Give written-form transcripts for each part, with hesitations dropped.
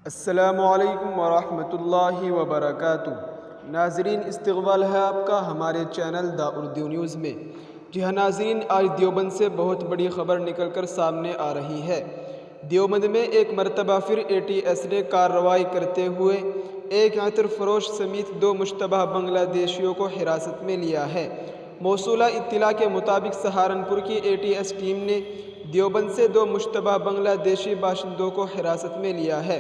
السلام علیکم ورحمۃ اللہ وبرکاتہ۔ ناظرین، استقبال ہے آپ کا ہمارے چینل دا اردو نیوز میں۔ جی ہاں ناظرین، آج دیوبند سے بہت بڑی خبر نکل کر سامنے آ رہی ہے۔ دیوبند میں ایک مرتبہ پھر اے ٹی ایس نے کارروائی کرتے ہوئے ایک عطر فروش سمیت 2 مشتبہ بنگلہ دیشیوں کو حراست میں لیا ہے۔ موصولہ اطلاع کے مطابق سہارنپور کی اے ٹی ایس ٹیم نے دیوبند سے 2 مشتبہ بنگلہ دیشی باشندوں کو حراست میں لیا ہے۔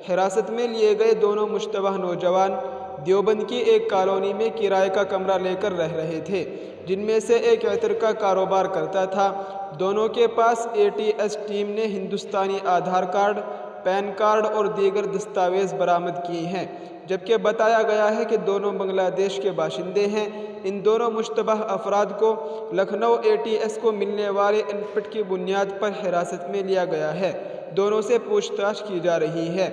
حراست میں لیے گئے دونوں مشتبہ نوجوان دیوبند کی ایک کالونی میں کرائے کا کمرہ لے کر رہ رہے تھے، جن میں سے ایک عطر کا کاروبار کرتا تھا۔ دونوں کے پاس اے ٹی ایس ٹیم نے ہندوستانی آدھار کارڈ، پین کارڈ اور دیگر دستاویز برآمد کیے ہیں، جبکہ بتایا گیا ہے کہ دونوں بنگلہ دیش کے باشندے ہیں۔ ان دونوں مشتبہ افراد کو لکھنؤ اے ٹی ایس کو ملنے والے ان پٹ کی بنیاد پر حراست میں لیا گیا ہے۔ دونوں سے پوچھ تاچھ کی جا رہی ہے۔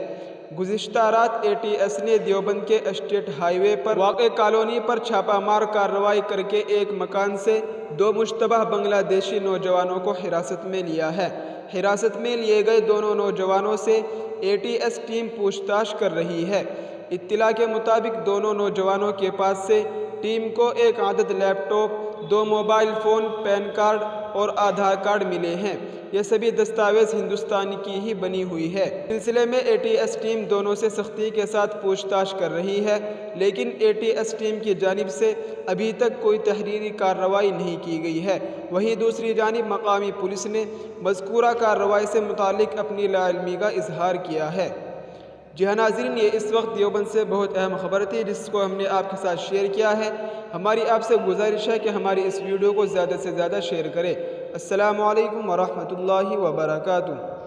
گزشتہ رات اے ٹی ایس نے دیوبند کے اسٹیٹ ہائی وے پر واقع کالونی پر چھاپہ مار کارروائی کر کے ایک مکان سے 2 مشتبہ بنگلہ دیشی نوجوانوں کو حراست میں لیا ہے۔ حراست میں لیے گئے دونوں نوجوانوں سے اے ٹی ایس ٹیم پوچھ تاچھ کر رہی ہے۔ اطلاع کے مطابق دونوں نوجوانوں کے پاس سے ٹیم کو ایک عدد laptop, 2 mobile phone, pan card اور آدھار کارڈ ملے ہیں۔ یہ سبھی دستاویز ہندوستان کی ہی بنی ہوئی ہے۔ اس سلسلے میں اے ٹی ایس ٹیم دونوں سے سختی کے ساتھ پوچھ تاچھ کر رہی ہے، لیکن اے ٹی ایس ٹیم کی جانب سے ابھی تک کوئی تحریری کارروائی نہیں کی گئی ہے۔ وہیں دوسری جانب مقامی پولیس نے مذکورہ کارروائی سے متعلق اپنی لاعلمی کا اظہار کیا ہے۔ جی ہاں ناظرین، یہ اس وقت دیوبند سے بہت اہم خبر تھی جس کو ہم نے آپ کے ساتھ شیئر کیا ہے۔ ہماری آپ سے گزارش ہے کہ ہماری اس ویڈیو کو زیادہ سے زیادہ شیئر کریں۔ السلام علیکم ورحمۃ اللہ وبرکاتہ۔